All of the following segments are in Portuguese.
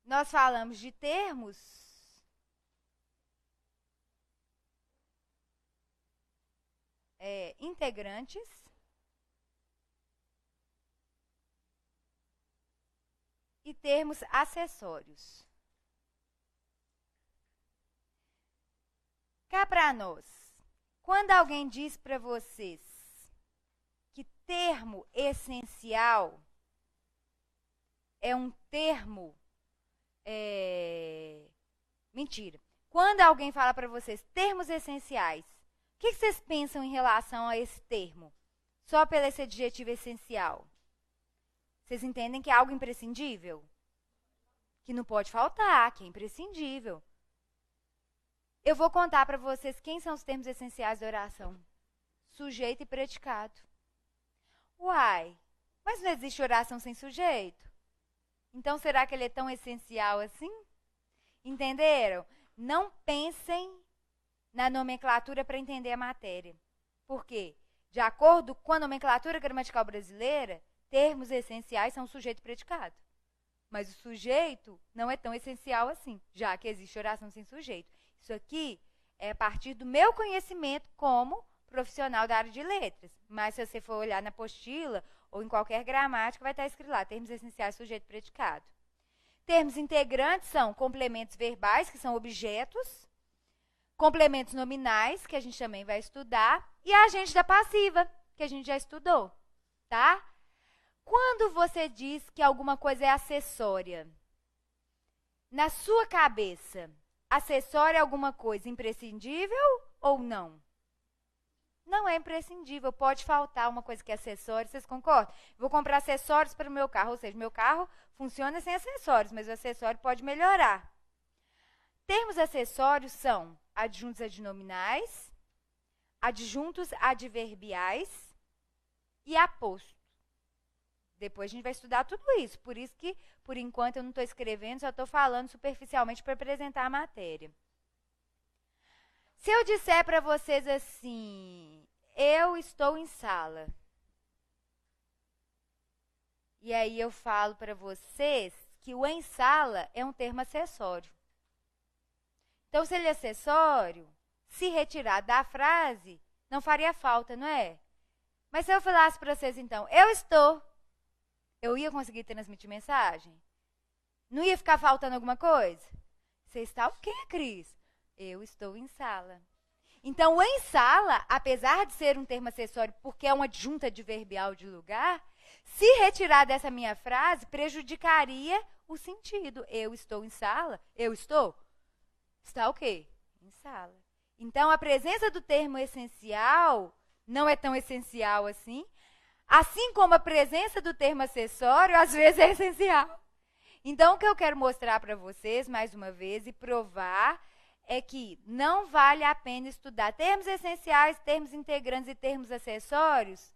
nós falamos de termos integrantes e termos acessórios. Cá para nós, quando alguém diz para vocês que termo essencial é um termo... Mentira. Quando alguém fala para vocês termos essenciais, o que vocês pensam em relação a esse termo? Só pelo esse adjetivo essencial. Vocês entendem que é algo imprescindível? Que não pode faltar, que é imprescindível. Eu vou contar para vocês quem são os termos essenciais da oração. Sujeito e predicado. Uai, mas não existe oração sem sujeito? Então, será que ele é tão essencial assim? Entenderam? Não pensem na nomenclatura para entender a matéria. Por quê? De acordo com a nomenclatura gramatical brasileira, termos essenciais são sujeito e predicado. Mas o sujeito não é tão essencial assim, já que existe oração sem sujeito. Isso aqui é a partir do meu conhecimento como profissional da área de letras. Mas se você for olhar na apostila ou em qualquer gramática, vai estar escrito lá, termos essenciais, sujeito e predicado. Termos integrantes são complementos verbais, que são objetos, complementos nominais, que a gente também vai estudar, e a agente da passiva, que a gente já estudou, tá? Quando você diz que alguma coisa é acessória, na sua cabeça, acessório é alguma coisa imprescindível ou não? Não é imprescindível, pode faltar uma coisa que é acessório, vocês concordam? Vou comprar acessórios para o meu carro, ou seja, meu carro funciona sem acessórios, mas o acessório pode melhorar. Termos acessórios são adjuntos adnominais, adjuntos adverbiais e aposto. Depois a gente vai estudar tudo isso, por isso que, por enquanto, eu não estou escrevendo, só estou falando superficialmente para apresentar a matéria. Se eu disser para vocês assim, eu estou em sala, e aí eu falo para vocês que o em sala é um termo acessório. Então, se ele é acessório, se retirar da frase, não faria falta, não é? Mas se eu falasse para vocês, então, eu estou, eu ia conseguir transmitir mensagem? Não ia ficar faltando alguma coisa? Você está o quê, Cris? Eu estou em sala. Então, o em sala, apesar de ser um termo acessório, porque é uma adjunta adverbial de lugar, se retirar dessa minha frase, prejudicaria o sentido. Eu estou em sala? Eu estou? Está o quê? Em sala. Então, a presença do termo essencial não é tão essencial assim, assim como a presença do termo acessório, às vezes, é essencial. Então, o que eu quero mostrar para vocês, mais uma vez, e provar, é que não vale a pena estudar termos essenciais, termos integrantes e termos acessórios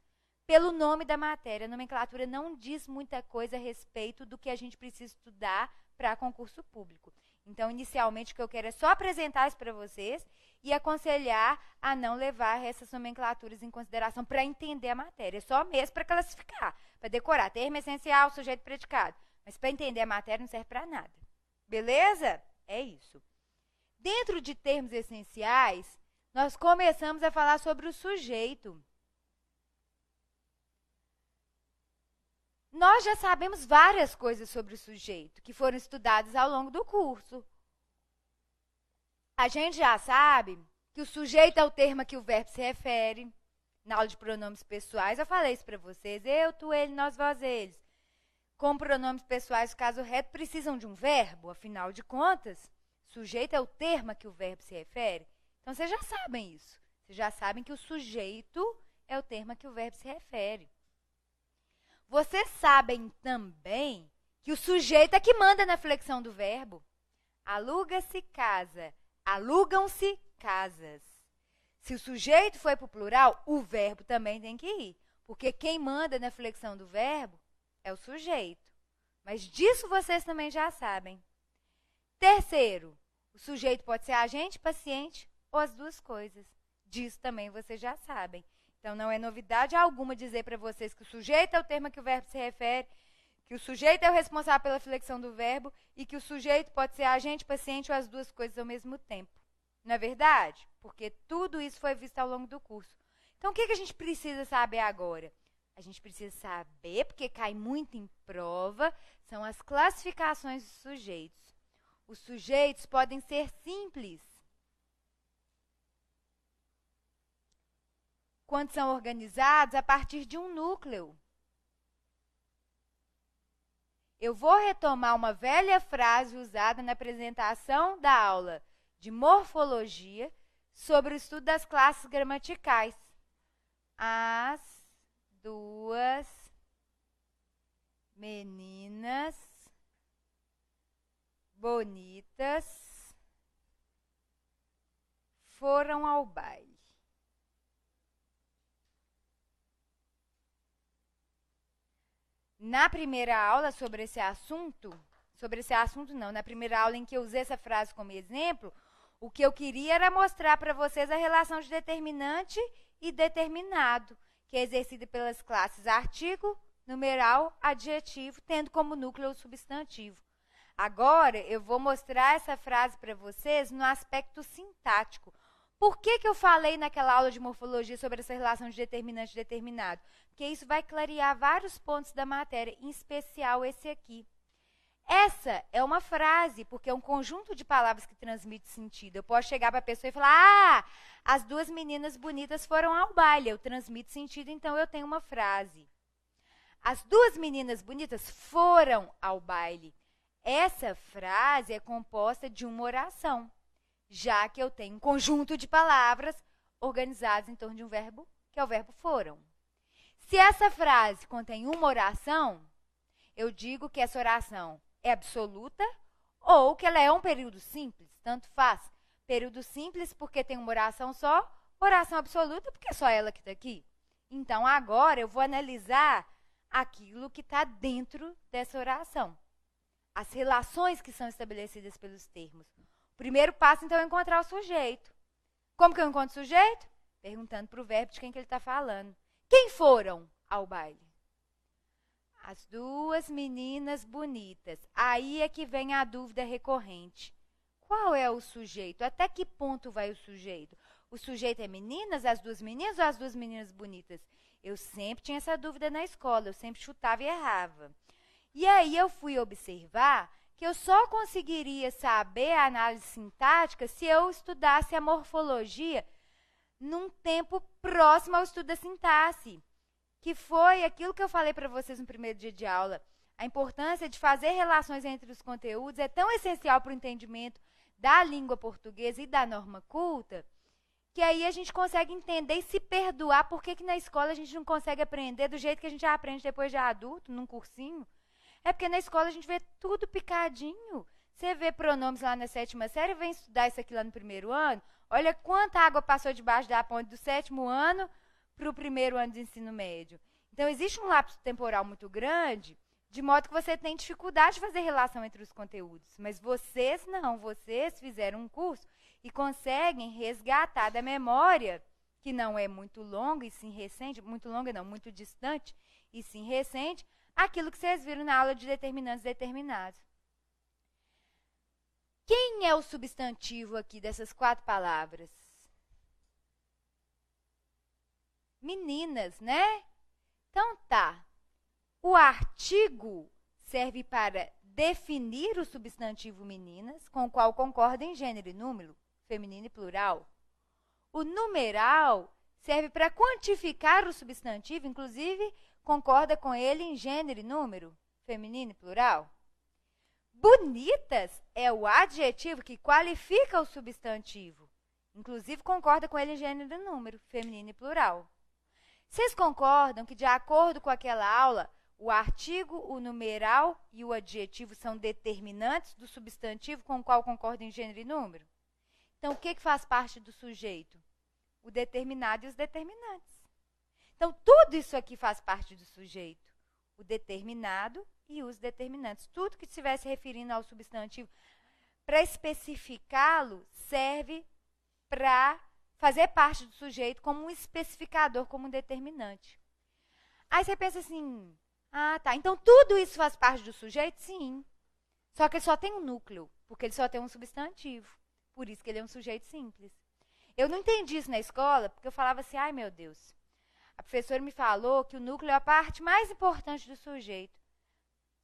pelo nome da matéria. A nomenclatura não diz muita coisa a respeito do que a gente precisa estudar para concurso público. Então, inicialmente, o que eu quero é só apresentar isso para vocês e aconselhar a não levar essas nomenclaturas em consideração para entender a matéria. Só mesmo para classificar, para decorar termo essencial, sujeito predicado. Mas para entender a matéria não serve para nada. Beleza? É isso. Dentro de termos essenciais, nós começamos a falar sobre o sujeito. Nós já sabemos várias coisas sobre o sujeito, que foram estudadas ao longo do curso. A gente já sabe que o sujeito é o termo a que o verbo se refere. Na aula de pronomes pessoais, eu falei isso para vocês. Eu, tu, ele, nós, vós, eles. Como pronomes pessoais, no caso reto, precisam de um verbo, afinal de contas, sujeito é o termo a que o verbo se refere. Então, vocês já sabem isso. Vocês já sabem que o sujeito é o termo a que o verbo se refere. Vocês sabem também que o sujeito é que manda na flexão do verbo. Aluga-se casa, alugam-se casas. Se o sujeito foi para o plural, o verbo também tem que ir. Porque quem manda na flexão do verbo é o sujeito. Mas disso vocês também já sabem. Terceiro, o sujeito pode ser agente, paciente ou as duas coisas. Disso também vocês já sabem. Então, não é novidade alguma dizer para vocês que o sujeito é o termo a que o verbo se refere, Que o sujeito é o responsável pela flexão do verbo e que o sujeito pode ser agente, paciente ou as duas coisas ao mesmo tempo. Não é verdade? Porque tudo isso foi visto ao longo do curso. Então, o que a gente precisa saber agora? A gente precisa saber, porque cai muito em prova, são as classificações dos sujeitos. Os sujeitos podem ser simples, quando são organizados a partir de um núcleo. Eu vou retomar uma velha frase usada na apresentação da aula de morfologia sobre o estudo das classes gramaticais. As duas meninas bonitas foram ao baile. Na primeira aula sobre esse assunto não, na primeira aula em que eu usei essa frase como exemplo, o que eu queria era mostrar para vocês a relação de determinante e determinado, que é exercida pelas classes artigo, numeral, adjetivo, tendo como núcleo o substantivo. Agora, eu vou mostrar essa frase para vocês no aspecto sintático. Por que eu falei naquela aula de morfologia sobre essa relação de determinante e determinado? Porque isso vai clarear vários pontos da matéria, em especial esse aqui. Essa é uma frase, porque é um conjunto de palavras que transmite sentido. Eu posso chegar para a pessoa e falar, as duas meninas bonitas foram ao baile. Eu transmito sentido, então eu tenho uma frase. As duas meninas bonitas foram ao baile. Essa frase é composta de uma oração, já que eu tenho um conjunto de palavras organizadas em torno de um verbo, que é o verbo foram. Se essa frase contém uma oração, eu digo que essa oração é absoluta ou que ela é um período simples, tanto faz. Período simples porque tem uma oração só, oração absoluta porque é só ela que está aqui. Então, agora eu vou analisar aquilo que está dentro dessa oração. As relações que são estabelecidas pelos termos. O primeiro passo, então, é encontrar o sujeito. Como que eu encontro o sujeito? Perguntando para o verbo de quem que ele está falando. Quem foram ao baile? As duas meninas bonitas. Aí é que vem a dúvida recorrente. Qual é o sujeito? Até que ponto vai o sujeito? O sujeito é meninas, as duas meninas ou as duas meninas bonitas? Eu sempre tinha essa dúvida na escola, eu sempre chutava e errava. E aí eu fui observar que eu só conseguiria saber a análise sintática se eu estudasse a morfologia num tempo próximo ao estudo da sintaxe, que foi aquilo que eu falei para vocês no primeiro dia de aula. A importância de fazer relações entre os conteúdos é tão essencial para o entendimento da língua portuguesa e da norma culta, que aí a gente consegue entender e se perdoar por que na escola a gente não consegue aprender do jeito que a gente aprende depois de adulto, num cursinho. É porque na escola a gente vê tudo picadinho. Você vê pronomes lá na 7ª série, vem estudar isso aqui lá no primeiro ano. Olha quanta água passou debaixo da ponte do 7º ano para o primeiro ano de ensino médio. Então, existe um lapso temporal muito grande, de modo que você tem dificuldade de fazer relação entre os conteúdos. Mas vocês não, vocês fizeram um curso e conseguem resgatar da memória, que não é muito longa e sim recente, muito longa não, muito distante e sim recente, aquilo que vocês viram na aula de determinantes determinados. Quem é o substantivo aqui dessas 4 palavras? Meninas, né? Então tá. O artigo serve para definir o substantivo meninas, com o qual concorda em gênero e número, feminino e plural. O numeral serve para quantificar o substantivo, inclusive concorda com ele em gênero e número, feminino e plural. Bonitas é o adjetivo que qualifica o substantivo, inclusive concorda com ele em gênero e número, feminino e plural. Vocês concordam que, de acordo com aquela aula, o artigo, o numeral e o adjetivo são determinantes do substantivo com o qual concorda em gênero e número? Então, o que faz parte do sujeito? O determinado e os determinantes. Então, tudo isso aqui faz parte do sujeito. O determinado e os determinantes. Tudo que estiver se referindo ao substantivo, para especificá-lo, serve para fazer parte do sujeito como um especificador, como um determinante. Aí você pensa assim, Ah, tá. Então tudo isso faz parte do sujeito? Sim. Só que ele só tem um núcleo, porque ele só tem um substantivo. Por isso que ele é um sujeito simples. Eu não entendi isso na escola, porque eu falava assim, ai meu Deus. A professora me falou que o núcleo é a parte mais importante do sujeito.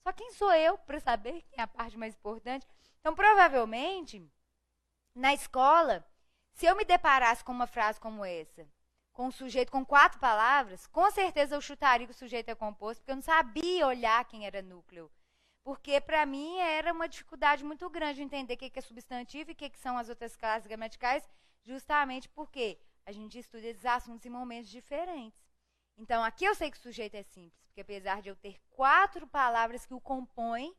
Só quem sou eu para saber quem é a parte mais importante? Então, provavelmente, na escola, se eu me deparasse com uma frase como essa, com um sujeito com 4 palavras, com certeza eu chutaria que o sujeito é composto, porque eu não sabia olhar quem era núcleo. Porque, para mim, era uma dificuldade muito grande entender o que é substantivo e o que são as outras classes gramaticais, justamente porque a gente estuda esses assuntos em momentos diferentes. Então, aqui eu sei que o sujeito é simples, porque apesar de eu ter 4 palavras que o compõem,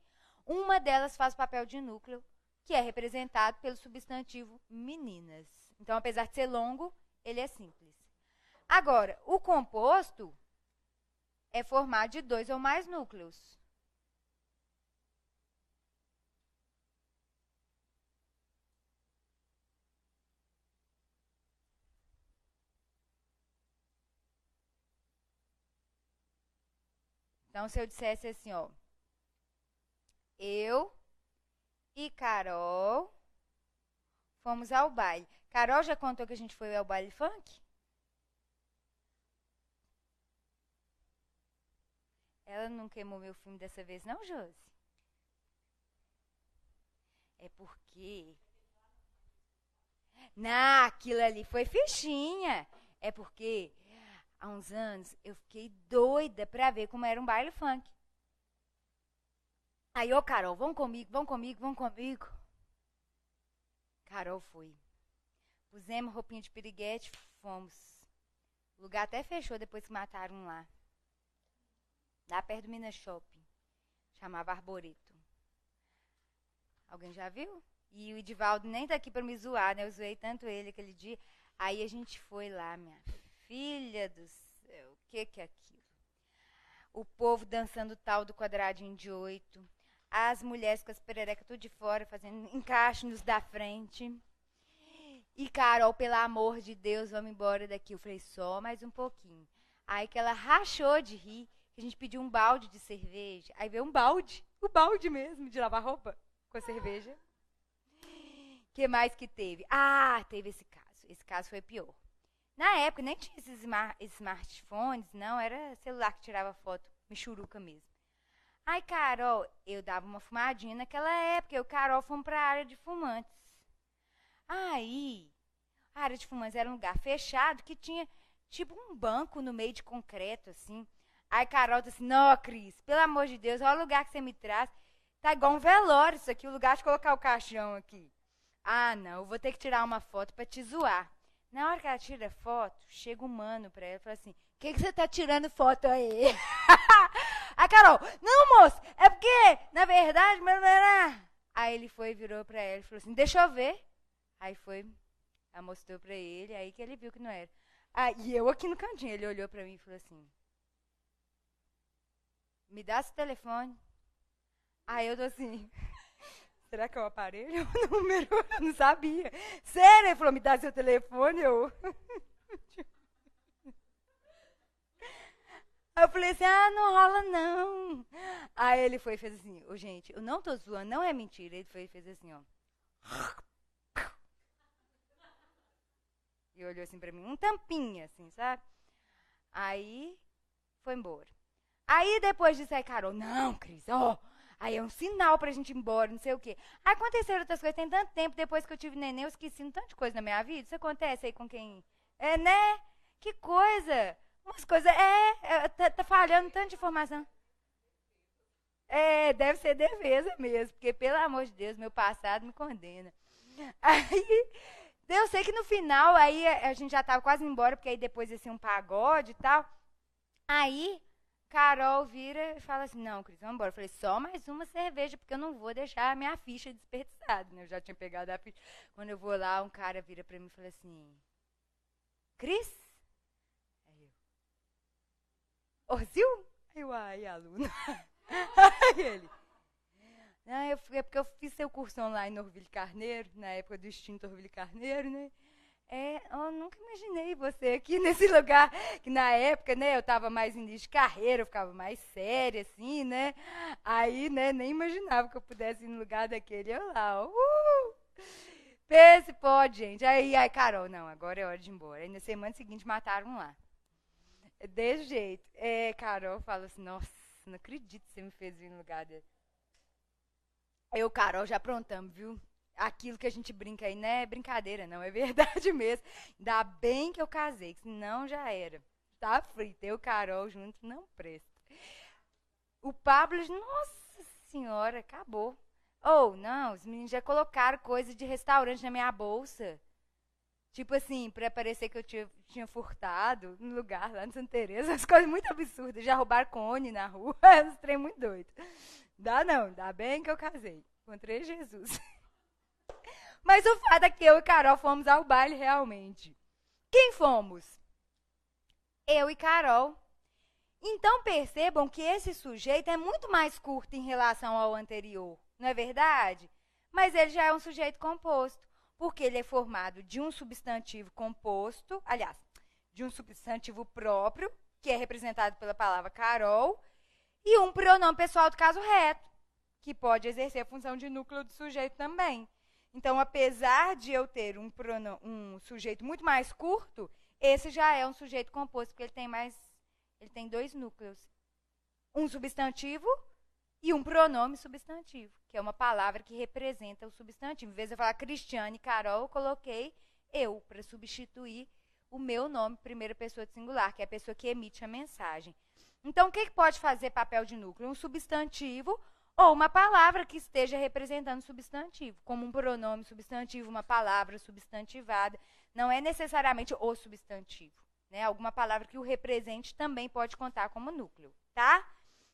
uma delas faz o papel de núcleo, que é representado pelo substantivo meninas. Então, apesar de ser longo, ele é simples. Agora, o composto é formado de 2 ou mais núcleos. Então, se eu dissesse assim, ó, eu e Carol fomos ao baile. Carol já contou que a gente foi ao baile funk? Ela não queimou meu filme dessa vez, não, Josi? É porque... Não, aquilo ali foi fichinha. É porque há uns anos eu fiquei doida pra ver como era um baile funk. Aí, ô Carol, vamos comigo, vamos comigo, vamos comigo. Carol foi. Pusemos roupinha de piriguete, fomos. O lugar até fechou depois que mataram um lá. Lá perto do Minas Shopping. Chamava Arboreto. Alguém já viu? E o Edivaldo nem tá aqui pra me zoar, né? Eu zoei tanto ele aquele dia. Aí a gente foi lá, minha filha do céu. O que é aquilo? O povo dançando tal do quadradinho de 8. As mulheres com as pererecas tudo de fora, fazendo encaixe nos da frente. E Carol, pelo amor de Deus, vamos embora daqui. Eu falei, só mais um pouquinho. Aí que ela rachou de rir, que a gente pediu um balde de cerveja. Aí veio um balde, o balde mesmo, de lavar roupa, com a cerveja. O que mais que teve? Ah, teve esse caso. Esse caso foi pior. Na época, nem tinha esses smartphones, não. Era celular que tirava foto, michuruca mesmo. Ai, Carol, eu dava uma fumadinha naquela época. Eu e Carol fomos para a área de fumantes. Aí, a área de fumantes era um lugar fechado que tinha tipo um banco no meio de concreto, assim. Aí Carol disse assim, não, Cris, pelo amor de Deus, olha o lugar que você me traz. Tá igual um velório isso aqui, o lugar de colocar o caixão aqui. Ah, não, eu vou ter que tirar uma foto pra te zoar. Na hora que ela tira a foto, chega um mano pra ela e fala assim, o que você tá tirando foto aí? A Carol, não, moço, é porque, na verdade, mas não era. Aí ele foi, virou pra ela e falou assim, deixa eu ver. Aí foi, ela mostrou pra ele, aí que ele viu que não era. Ah, e eu aqui no cantinho, ele olhou pra mim e falou assim, me dá esse telefone. Aí eu tô assim, será que é o aparelho? O número? Eu não sabia. Sério, ele falou, me dá seu telefone, eu... Aí eu falei assim, ah, não rola não. Aí ele foi e fez assim, ô gente, eu não tô zoando, não é mentira. Ele foi e fez assim, ó. E olhou assim pra mim, um tampinha, assim, sabe? Aí, foi embora. Aí, depois disso, aí, Carol, não, Cris, ó, aí é um sinal pra gente ir embora, não sei o quê. Aí aconteceram outras coisas, tem tanto tempo, depois que eu tive neném, eu esqueci um tanto de coisa na minha vida. Isso acontece aí com quem... É, né? Que coisa! Umas coisas... tá falhando tanto de informação. É, deve ser defesa mesmo, porque, pelo amor de Deus, meu passado me condena. Aí... Eu sei que no final, aí a gente já tava quase indo embora, porque aí depois ia ser um pagode e tal. Aí, Carol vira e fala assim, não, Cris, vamos embora. Eu falei, só mais uma cerveja, porque eu não vou deixar a minha ficha desperdiçada, né? Eu já tinha pegado a ficha. Quando eu vou lá, um cara vira pra mim e fala assim, Cris? Aí eu, Orsil? Aí eu, ai, aluno. Aí ele... É porque eu fiz seu curso online no Orville Carneiro, na época do extinto Orville Carneiro, né? Eu nunca imaginei você aqui nesse lugar, que na época, né, eu estava mais em início de carreira, eu ficava mais séria, assim, né? Aí, né, nem imaginava que eu pudesse ir no lugar daquele. Eu lá, Pense, pode, gente. Aí, Carol, não, agora é hora de ir embora. Aí na semana seguinte mataram lá. Desse jeito. Carol fala assim, nossa, não acredito que você me fez vir no lugar dele. Eu, Carol, já aprontamos, viu? Aquilo que a gente brinca aí não é brincadeira, não, é verdade mesmo. Ainda bem que eu casei, que senão já era. Tá frito, eu e Carol juntos não presta. O Pablo, nossa senhora, acabou. Não, os meninos já colocaram coisa de restaurante na minha bolsa. Tipo assim, pra parecer que eu tinha furtado no lugar lá em Santa Teresa, umas coisas muito absurdas. Já roubaram cone na rua, uns trem muito doido. Dá não, dá bem que eu casei. Encontrei Jesus. Mas o fato é que eu e Carol fomos ao baile realmente. Quem fomos? Eu e Carol. Então percebam que esse sujeito é muito mais curto em relação ao anterior, não é verdade? Mas ele já é um sujeito composto, porque ele é formado de um substantivo composto, aliás, de um substantivo próprio, que é representado pela palavra Carol, e um pronome pessoal do caso reto, que pode exercer a função de núcleo do sujeito também. Então, apesar de eu ter um sujeito muito mais curto, esse já é um sujeito composto, porque ele tem dois núcleos. Um substantivo e um pronome substantivo, que é uma palavra que representa o substantivo. Em vez de eu falar Cristiane e Carol, eu coloquei eu, para substituir o meu nome, primeira pessoa de singular, que é a pessoa que emite a mensagem. Então, o que pode fazer papel de núcleo? Um substantivo ou uma palavra que esteja representando o substantivo, como um pronome substantivo, uma palavra substantivada. Não é necessariamente o substantivo, né? Alguma palavra que o represente também pode contar como núcleo, tá?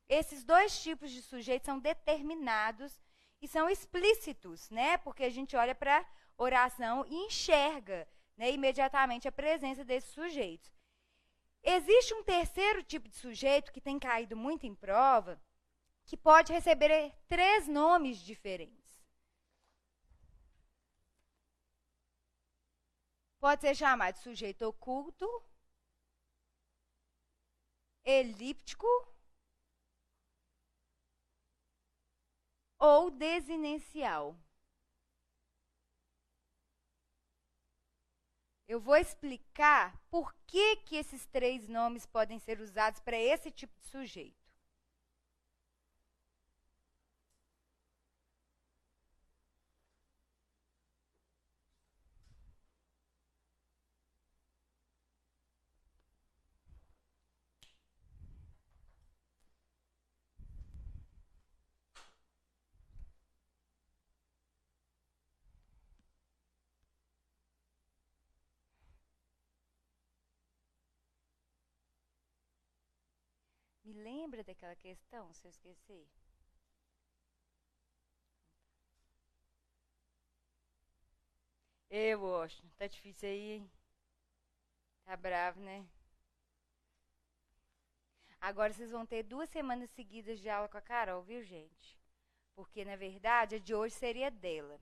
Esses dois tipos de sujeitos são determinados e são explícitos, né? Porque a gente olha para a oração e enxerga, né, imediatamente a presença desses sujeitos. Existe um terceiro tipo de sujeito que tem caído muito em prova, que pode receber 3 nomes diferentes. Pode ser chamado de sujeito oculto, elíptico ou desinencial. Eu vou explicar por que esses 3 nomes podem ser usados para esse tipo de sujeito. Me lembra daquela questão, se eu esquecer? Washington, tá difícil aí, hein? Tá bravo, né? Agora vocês vão ter 2 semanas seguidas de aula com a Carol, viu, gente? Porque, na verdade, a de hoje seria dela.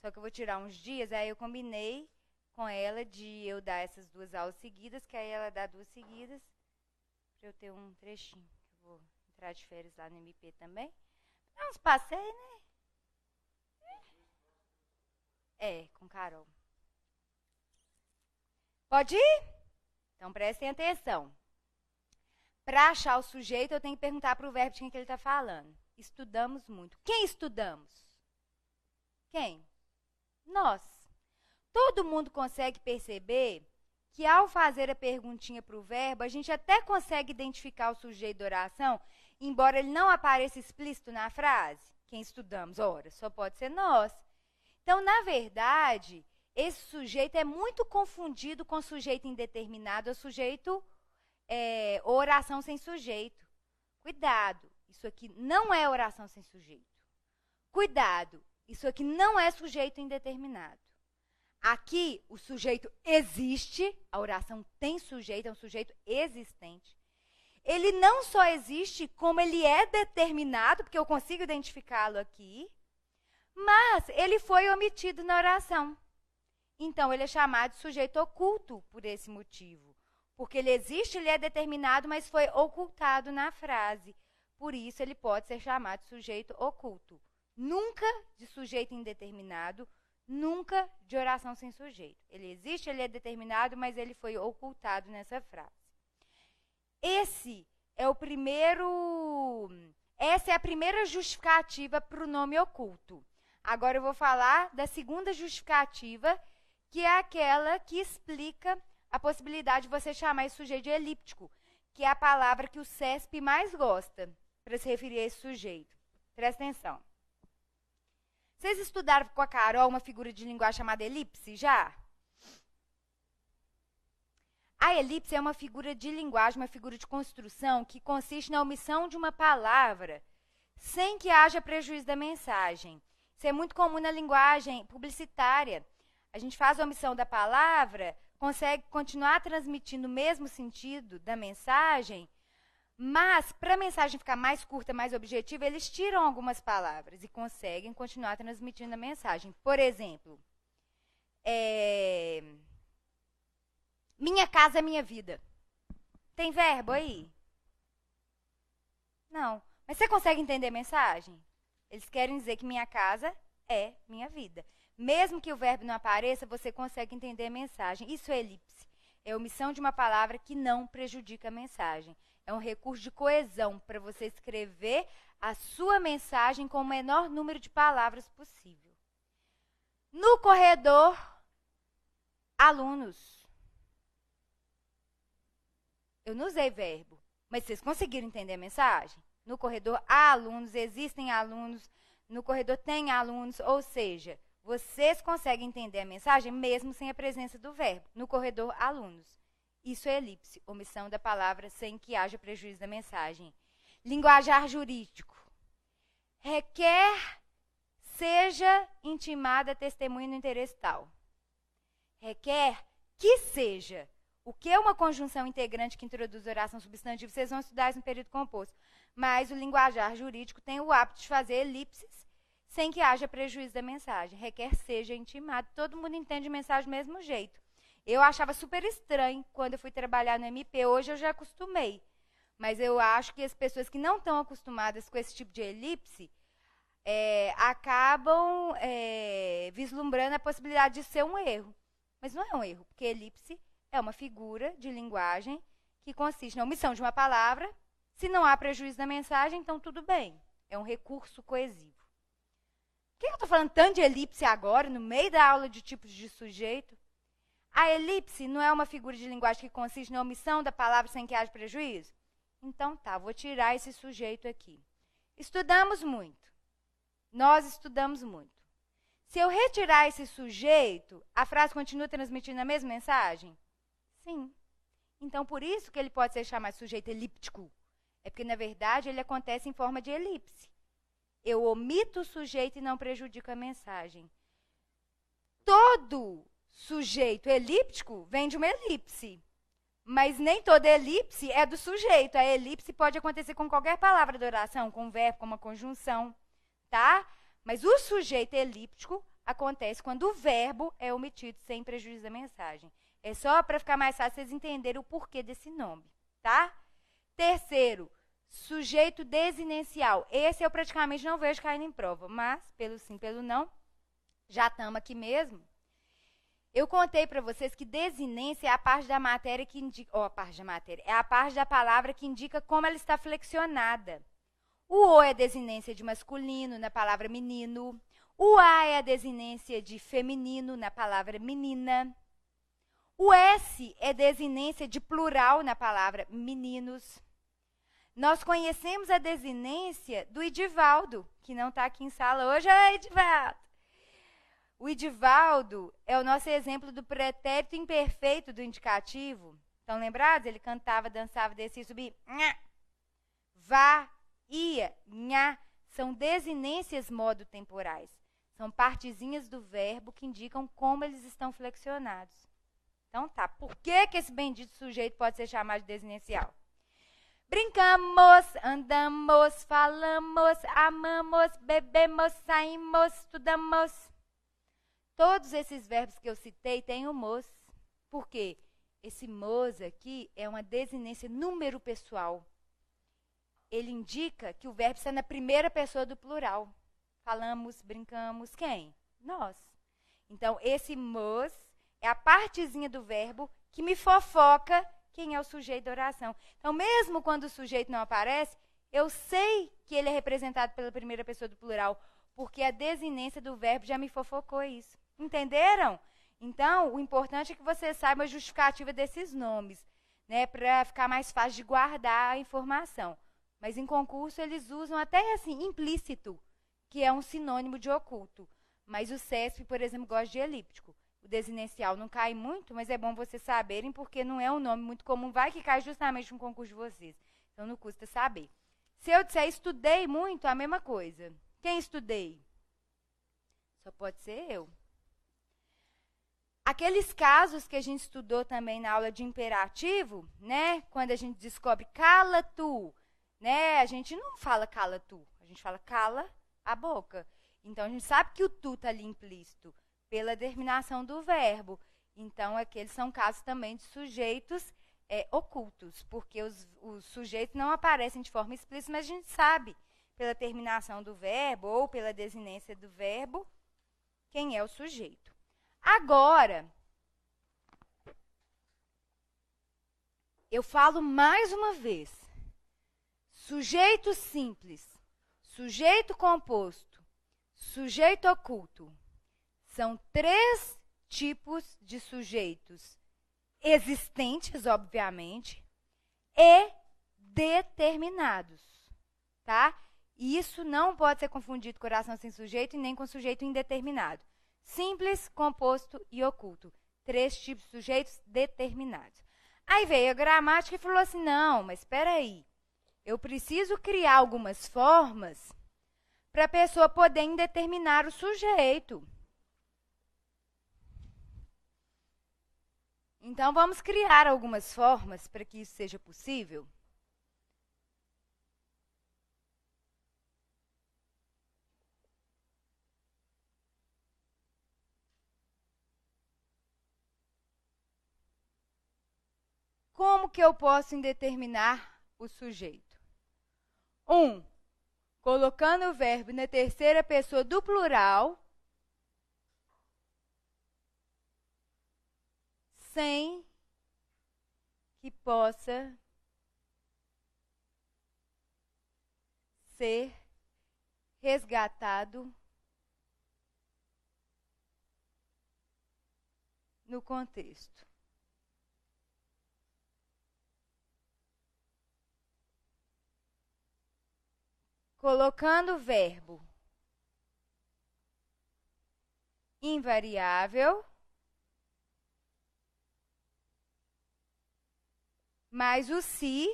Só que eu vou tirar uns dias, aí eu combinei com ela de eu dar essas 2 aulas seguidas, que aí ela dá 2 seguidas, pra eu ter um trechinho. Eu vou entrar de férias lá no MP também. Dá uns passeios, né? Com Carol. Pode ir? Então prestem atenção. Para achar o sujeito, eu tenho que perguntar para o verbo de quem que ele está falando. Estudamos muito. Quem estudamos? Quem? Nós. Todo mundo consegue perceber que ao fazer a perguntinha para o verbo, a gente até consegue identificar o sujeito da oração, embora ele não apareça explícito na frase. Quem estudamos? Ora, só pode ser nós. Então, na verdade, esse sujeito é muito confundido com sujeito indeterminado ou sujeito ou oração sem sujeito. Cuidado, isso aqui não é oração sem sujeito. Cuidado, isso aqui não é sujeito indeterminado. Aqui, o sujeito existe, a oração tem sujeito, é um sujeito existente. Ele não só existe, como ele é determinado, porque eu consigo identificá-lo aqui, mas ele foi omitido na oração. Então, ele é chamado de sujeito oculto por esse motivo. Porque ele existe, ele é determinado, mas foi ocultado na frase. Por isso, ele pode ser chamado de sujeito oculto. Nunca de sujeito indeterminado, nunca de oração sem sujeito. Ele existe, ele é determinado, mas ele foi ocultado nessa frase. Essa é a primeira justificativa para o nome oculto. Agora eu vou falar da segunda justificativa, que é aquela que explica a possibilidade de você chamar esse sujeito de elíptico, que é a palavra que o CESP mais gosta para se referir a esse sujeito. Presta atenção. Vocês estudaram com a Carol uma figura de linguagem chamada elipse já? A elipse é uma figura de linguagem, uma figura de construção que consiste na omissão de uma palavra sem que haja prejuízo da mensagem. Isso é muito comum na linguagem publicitária. A gente faz a omissão da palavra, consegue continuar transmitindo o mesmo sentido da mensagem, mas, para a mensagem ficar mais curta, mais objetiva, eles tiram algumas palavras e conseguem continuar transmitindo a mensagem. Por exemplo, minha casa é minha vida. Tem verbo aí? Não. Mas você consegue entender a mensagem? Eles querem dizer que minha casa é minha vida. Mesmo que o verbo não apareça, você consegue entender a mensagem. Isso é elipse. É a omissão de uma palavra que não prejudica a mensagem. É um recurso de coesão para você escrever a sua mensagem com o menor número de palavras possível. No corredor, alunos. Eu não usei verbo, mas vocês conseguiram entender a mensagem? No corredor há alunos, existem alunos, no corredor tem alunos, ou seja, vocês conseguem entender a mensagem mesmo sem a presença do verbo. No corredor, alunos. Isso é elipse, omissão da palavra sem que haja prejuízo da mensagem. Linguajar jurídico. Requer seja intimada testemunha no interesse tal. Requer que seja. O que é uma conjunção integrante que introduz oração substantiva? Vocês vão estudar isso no período composto. Mas o linguajar jurídico tem o hábito de fazer elipses sem que haja prejuízo da mensagem. Requer seja intimado. Todo mundo entende a mensagem do mesmo jeito. Eu achava super estranho quando eu fui trabalhar no MP. Hoje eu já acostumei. Mas eu acho que as pessoas que não estão acostumadas com esse tipo de elipse acabam vislumbrando a possibilidade de ser um erro. Mas não é um erro, porque elipse é uma figura de linguagem que consiste na omissão de uma palavra. Se não há prejuízo da mensagem, então tudo bem. É um recurso coesivo. Por que eu estou falando tanto de elipse agora, no meio da aula de tipos de sujeito? A elipse não é uma figura de linguagem que consiste na omissão da palavra sem que haja prejuízo? Então tá, vou tirar esse sujeito aqui. Estudamos muito. Nós estudamos muito. Se eu retirar esse sujeito, a frase continua transmitindo a mesma mensagem? Sim. Então, por isso que ele pode ser chamado de sujeito elíptico. É porque, na verdade, ele acontece em forma de elipse. Eu omito o sujeito e não prejudico a mensagem. Todo sujeito elíptico vem de uma elipse. Mas nem toda elipse é do sujeito. A elipse pode acontecer com qualquer palavra da oração, com um verbo, com uma conjunção, tá? Mas o sujeito elíptico acontece quando o verbo é omitido sem prejuízo da mensagem. É só para ficar mais fácil vocês entenderem o porquê desse nome, tá? Terceiro, sujeito desinencial. Esse eu praticamente não vejo caindo em prova, mas, pelo sim, pelo não, já estamos aqui mesmo. Eu contei para vocês que desinência é a parte da matéria que indica... é a parte da palavra que indica como ela está flexionada. O O é a desinência de masculino na palavra menino. O A é a desinência de feminino na palavra menina. O S é desinência de plural na palavra meninos. Nós conhecemos a desinência do Edivaldo, que não está aqui em sala hoje. Oi, Edivaldo! O Edivaldo é o nosso exemplo do pretérito imperfeito do indicativo. Estão lembrados? Ele cantava, dançava, descia, subia. Nha. Vá, ia, nha. São desinências modo-temporais. São partezinhas do verbo que indicam como eles estão flexionados. Então tá, por que esse bendito sujeito pode ser chamado de desinencial? Brincamos, andamos, falamos, amamos, bebemos, saímos, estudamos. Todos esses verbos que eu citei têm o mos. Por quê? Esse mos aqui é uma desinência número pessoal. Ele indica que o verbo está na primeira pessoa do plural. Falamos, brincamos, quem? Nós. Então, esse mos é a partezinha do verbo que me fofoca quem é o sujeito da oração. Então, mesmo quando o sujeito não aparece, eu sei que ele é representado pela primeira pessoa do plural, porque a desinência do verbo já me fofocou isso. Entenderam? Então, o importante é que você saiba a justificativa desses nomes, né, para ficar mais fácil de guardar a informação. Mas em concurso eles usam até assim, implícito, que é um sinônimo de oculto. Mas o CESP, por exemplo, gosta de elíptico. O desinencial não cai muito, mas é bom vocês saberem, porque não é um nome muito comum, vai que cai justamente no concurso de vocês. Então não custa saber. Se eu disser estudei muito, a mesma coisa. Quem estudei? Só pode ser eu. Aqueles casos que a gente estudou também na aula de imperativo, né? Quando a gente descobre cala tu, né? A gente não fala cala tu, a gente fala cala a boca. Então a gente sabe que o tu está ali implícito pela terminação do verbo. Então aqueles são casos também de sujeitos ocultos, porque os sujeitos não aparecem de forma explícita, mas a gente sabe pela terminação do verbo ou pela desinência do verbo quem é o sujeito. Agora, eu falo mais uma vez. Sujeito simples, sujeito composto, sujeito oculto. São 3 tipos de sujeitos existentes, obviamente, e determinados, tá? E isso não pode ser confundido com oração sem sujeito e nem com sujeito indeterminado. Simples, composto e oculto. 3 tipos de sujeitos determinados. Aí veio a gramática e falou assim, não, mas espera aí. Eu preciso criar algumas formas para a pessoa poder indeterminar o sujeito. Então, vamos criar algumas formas para que isso seja possível. Como que eu posso indeterminar o sujeito? 1. Colocando o verbo na terceira pessoa do plural, sem que possa ser resgatado no contexto. Colocando o verbo invariável mais o se,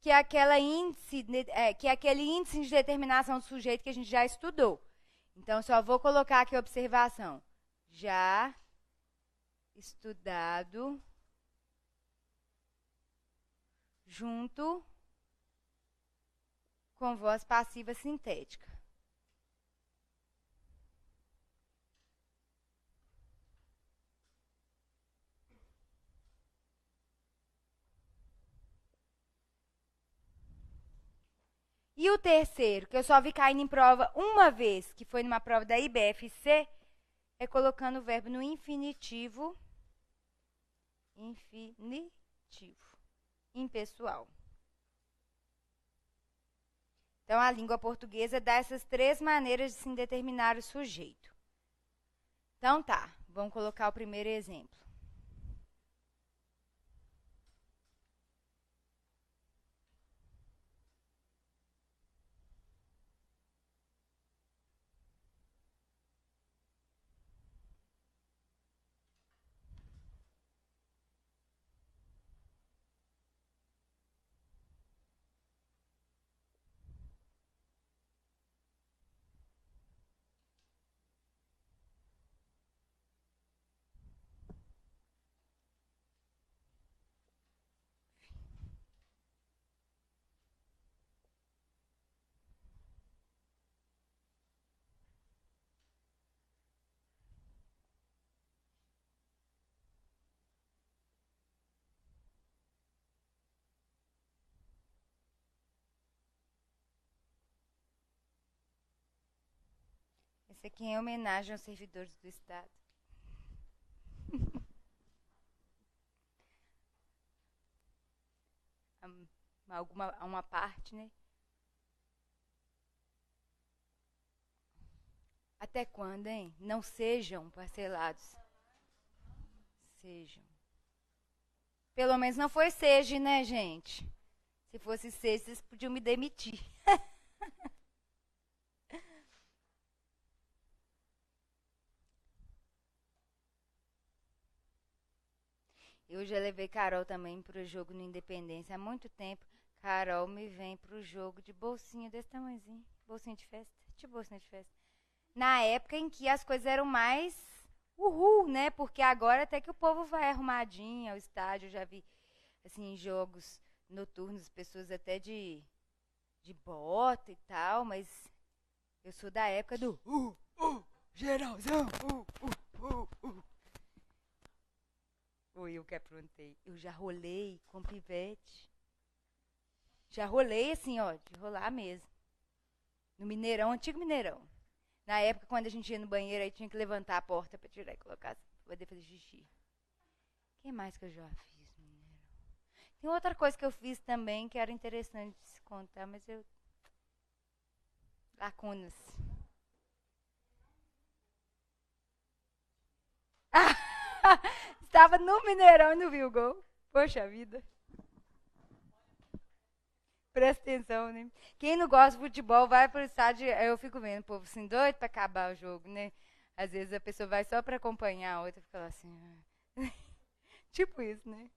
que é aquele índice de determinação do sujeito que a gente já estudou. Então, só vou colocar aqui a observação. Já estudado junto com voz passiva sintética. E o terceiro, que eu só vi caindo em prova uma vez, que foi numa prova da IBFC, é colocando o verbo no infinitivo impessoal. Então, a língua portuguesa dá essas 3 maneiras de se determinar o sujeito. Então, tá, vamos colocar o primeiro exemplo. Isso aqui é em homenagem aos servidores do Estado. Uma parte, né? Até quando, hein? Não sejam parcelados. Sejam. Pelo menos não foi seja, né, gente? Se fosse seja, vocês podiam me demitir. Eu já levei Carol também pro jogo no Independência há muito tempo. Carol me vem pro jogo de bolsinha desse tamanhozinho. Bolsinha de festa. Tipo bolsinha de festa. Na época em que as coisas eram mais uhul, né? Porque agora até que o povo vai arrumadinho ao estádio. Eu já vi, assim, jogos noturnos, pessoas até de bota e tal. Mas eu sou da época do geralzão, Foi eu que aprontei. Eu já rolei com pivete. Já rolei assim, ó, de rolar mesmo. No Mineirão, antigo Mineirão. Na época, quando a gente ia no banheiro, aí tinha que levantar a porta pra tirar e colocar pra poder fazer xixi. O que mais que eu já fiz no Mineirão? Tem outra coisa que eu fiz também que era interessante de se contar, mas eu... Lacunas. Estava no Mineirão e não viu o gol. Poxa vida. Presta atenção, né? Quem não gosta de futebol vai pro estádio. Eu fico vendo o povo assim, doido pra acabar o jogo, né? Às vezes a pessoa vai só pra acompanhar, a outra fica lá assim. Tipo isso, né?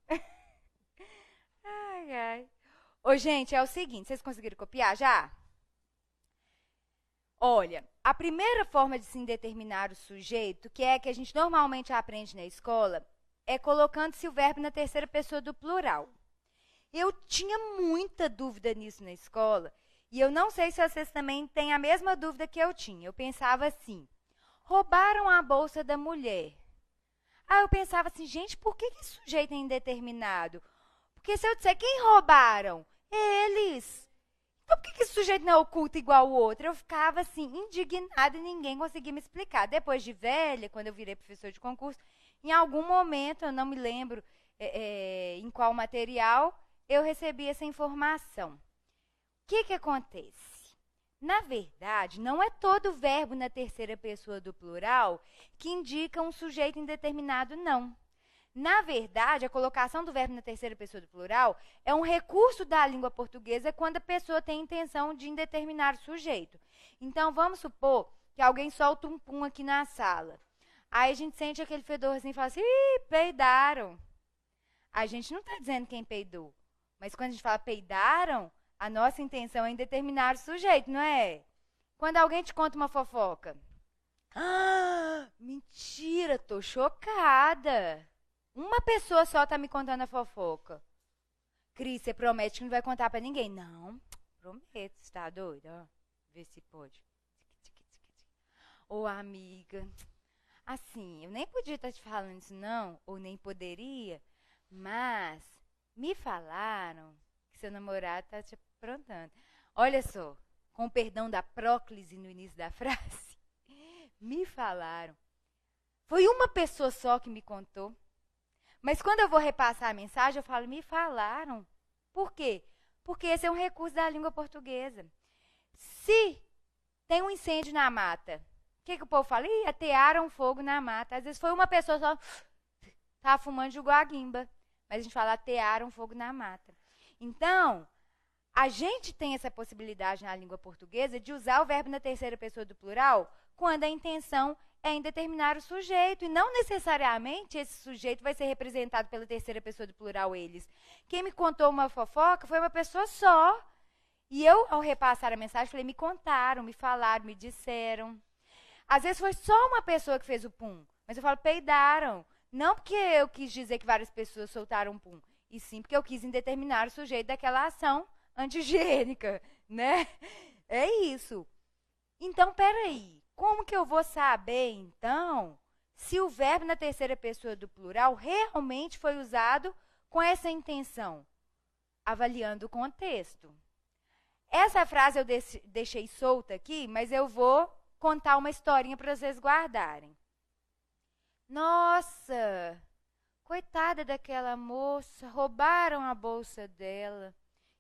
Ai, ai. Ô, gente, é o seguinte, vocês conseguiram copiar já? Olha, a primeira forma de se indeterminar o sujeito, que é a que a gente normalmente aprende na escola, é colocando-se o verbo na terceira pessoa do plural. Eu tinha muita dúvida nisso na escola, e eu não sei se vocês também têm a mesma dúvida que eu tinha. Eu pensava assim, roubaram a bolsa da mulher. Aí eu pensava assim, gente, por que esse sujeito é indeterminado? Porque se eu disser quem roubaram? Eles. Então por que esse sujeito não é oculto igual o outro? Eu ficava assim, indignada e ninguém conseguia me explicar. Depois de velha, quando eu virei professor de concurso, em algum momento, eu não me lembro em qual material, eu recebi essa informação. O que acontece? Na verdade, não é todo verbo na terceira pessoa do plural que indica um sujeito indeterminado, não. Na verdade, a colocação do verbo na terceira pessoa do plural é um recurso da língua portuguesa quando a pessoa tem intenção de indeterminar o sujeito. Então, vamos supor que alguém solta um pum aqui na sala. Aí a gente sente aquele fedorzinho e fala assim, ih, peidaram. A gente não está dizendo quem peidou. Mas quando a gente fala peidaram, a nossa intenção é indeterminar o sujeito, não é? Quando alguém te conta uma fofoca. Ah, mentira, tô chocada. Uma pessoa só tá me contando a fofoca. Cris, você promete que não vai contar pra ninguém? Não, prometo, você tá doida? Vê se pode. Ô, amiga, assim, eu nem podia estar te falando isso não, ou nem poderia, mas me falaram que seu namorado tá te aprontando. Olha só, com o perdão da próclise no início da frase, me falaram. Foi uma pessoa só que me contou. Mas quando eu vou repassar a mensagem, eu falo, me falaram. Por quê? Porque esse é um recurso da língua portuguesa. Se tem um incêndio na mata, o que o povo fala? Ih, atearam fogo na mata. Às vezes foi uma pessoa só, estava fumando de guaguimba. Mas a gente fala, atearam fogo na mata. Então, a gente tem essa possibilidade na língua portuguesa de usar o verbo na terceira pessoa do plural quando a intenção é indeterminar o sujeito, e não necessariamente esse sujeito vai ser representado pela terceira pessoa do plural, eles. Quem me contou uma fofoca foi uma pessoa só. E eu, ao repassar a mensagem, falei, me contaram, me falaram, me disseram. Às vezes foi só uma pessoa que fez o pum, mas eu falo, peidaram. Não porque eu quis dizer que várias pessoas soltaram pum, e sim porque eu quis indeterminar o sujeito daquela ação anti-higiênica, né? É isso. Então, peraí. Como que eu vou saber, então, se o verbo na terceira pessoa do plural realmente foi usado com essa intenção? Avaliando o contexto. Essa frase eu deixei solta aqui, mas eu vou contar uma historinha para vocês guardarem. Nossa, coitada daquela moça, roubaram a bolsa dela.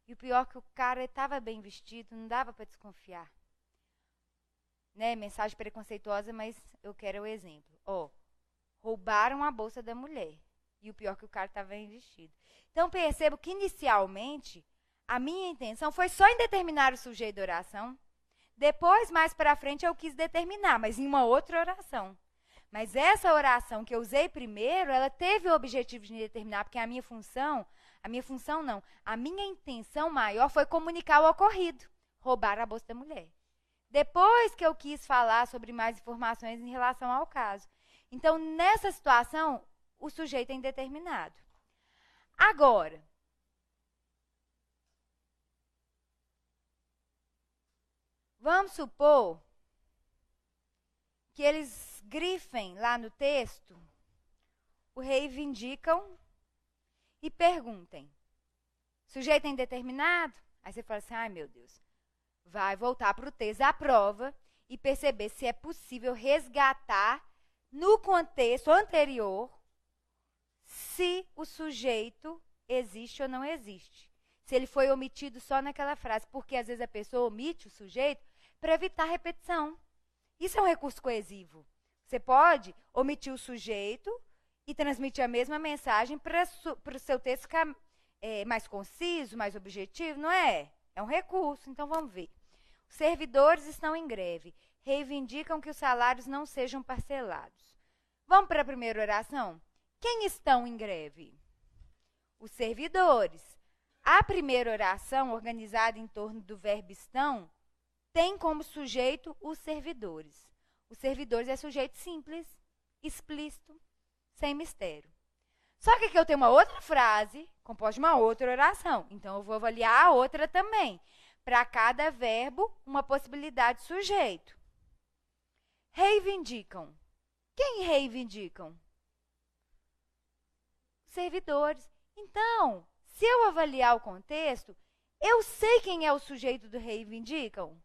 E o pior é que o cara estava bem vestido, não dava para desconfiar. Né? Mensagem preconceituosa, mas eu quero o exemplo. Roubaram a bolsa da mulher. E o pior é que o cara estava bem vestido. Então, percebo que, inicialmente, a minha intenção foi só em determinar o sujeito da oração. Depois, mais para frente, eu quis determinar, mas em uma outra oração. Mas essa oração que eu usei primeiro, ela teve o objetivo de determinar, porque a minha intenção maior foi comunicar o ocorrido, roubar a bolsa da mulher. Depois que eu quis falar sobre mais informações em relação ao caso. Então, nessa situação, o sujeito é indeterminado. Agora, vamos supor que eles grifem lá no texto, o reivindicam e perguntem. Sujeito é indeterminado? Aí você fala assim, ai meu Deus. Vai voltar para o texto da prova e perceber se é possível resgatar no contexto anterior se o sujeito existe ou não existe. Se ele foi omitido só naquela frase, porque às vezes a pessoa omite o sujeito para evitar repetição. Isso é um recurso coesivo. Você pode omitir o sujeito e transmitir a mesma mensagem para o seu texto ficar mais conciso, mais objetivo, não é? É um recurso, então vamos ver. Os servidores estão em greve, reivindicam que os salários não sejam parcelados. Vamos para a primeira oração? Quem estão em greve? Os servidores. A primeira oração, organizada em torno do verbo estão, tem como sujeito os servidores. Os servidores é sujeito simples, explícito, sem mistério. Só que aqui eu tenho uma outra frase composta de uma outra oração. Então, eu vou avaliar a outra também. Para cada verbo, uma possibilidade de sujeito. Reivindicam. Quem reivindicam? Servidores. Então, se eu avaliar o contexto, eu sei quem é o sujeito do reivindicam?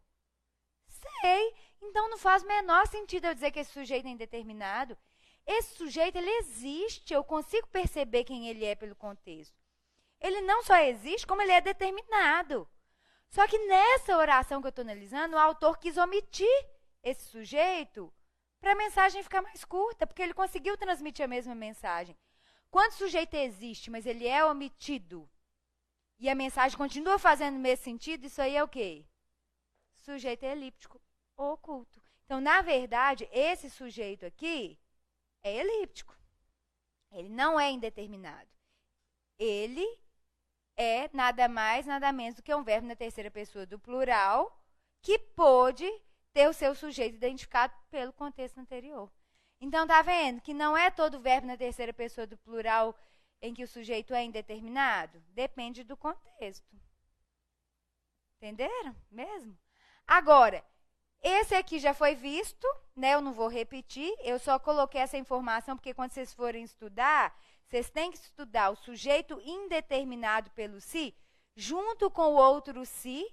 Sei. Então, não faz o menor sentido eu dizer que esse sujeito é indeterminado. Esse sujeito, ele existe. Eu consigo perceber quem ele é pelo contexto. Ele não só existe, como ele é determinado. Só que nessa oração que eu estou analisando, o autor quis omitir esse sujeito para a mensagem ficar mais curta, porque ele conseguiu transmitir a mesma mensagem. Quando o sujeito existe, mas ele é omitido, e a mensagem continua fazendo o mesmo sentido, isso aí é o quê? Sujeito elíptico ou oculto. Então, na verdade, esse sujeito aqui é elíptico. Ele não é indeterminado. Ele é nada mais, nada menos do que um verbo na terceira pessoa do plural que pode ter o seu sujeito identificado pelo contexto anterior. Então, tá vendo que não é todo verbo na terceira pessoa do plural em que o sujeito é indeterminado? Depende do contexto. Entenderam? Mesmo? Agora, esse aqui já foi visto, né? Eu não vou repetir, eu só coloquei essa informação porque quando vocês forem estudar, vocês têm que estudar o sujeito indeterminado pelo si, junto com o outro si,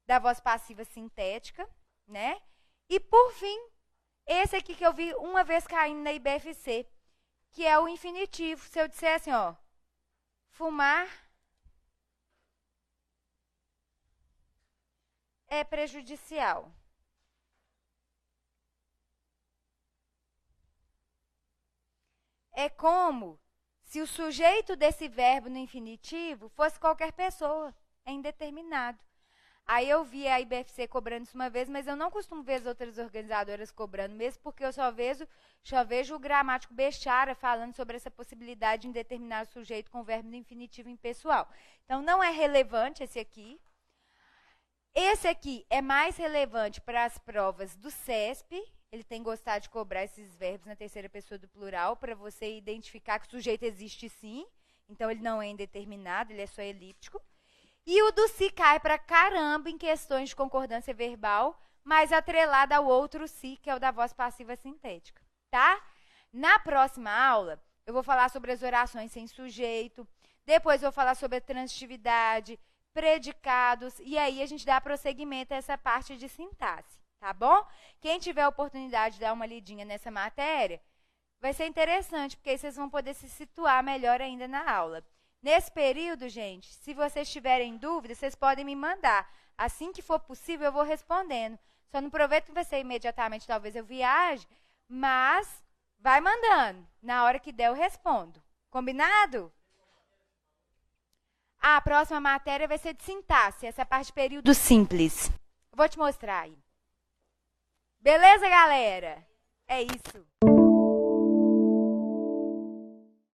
da voz passiva sintética, né? E, por fim, esse aqui que eu vi uma vez caindo na IBFC, que é o infinitivo. Se eu disser assim, ó, fumar é prejudicial. É como se o sujeito desse verbo no infinitivo fosse qualquer pessoa, é indeterminado. Aí eu vi a IBFC cobrando isso uma vez, mas eu não costumo ver as outras organizadoras cobrando mesmo, porque eu só vejo o gramático Bechara falando sobre essa possibilidade de indeterminar o sujeito com o verbo no infinitivo impessoal. Então, não é relevante esse aqui. Esse aqui é mais relevante para as provas do CESP. Ele tem gostado de cobrar esses verbos na terceira pessoa do plural para você identificar que o sujeito existe sim. Então, ele não é indeterminado, ele é só elíptico. E o do si cai para caramba em questões de concordância verbal, mas atrelado ao outro si, que é o da voz passiva sintética, tá? Na próxima aula, eu vou falar sobre as orações sem sujeito, depois eu vou falar sobre a transitividade, predicados, e aí a gente dá prosseguimento a essa parte de sintaxe, tá? tá bom? Quem tiver a oportunidade de dar uma lidinha nessa matéria, vai ser interessante, porque aí vocês vão poder se situar melhor ainda na aula. Nesse período, gente, se vocês tiverem dúvidas, vocês podem me mandar. Assim que for possível, eu vou respondendo. Só não prometo que vai ser imediatamente, talvez eu viaje, mas vai mandando. Na hora que der, eu respondo. Combinado? A próxima matéria vai ser de sintaxe, essa é a parte de período simples. Eu vou te mostrar aí. Beleza, galera? É isso.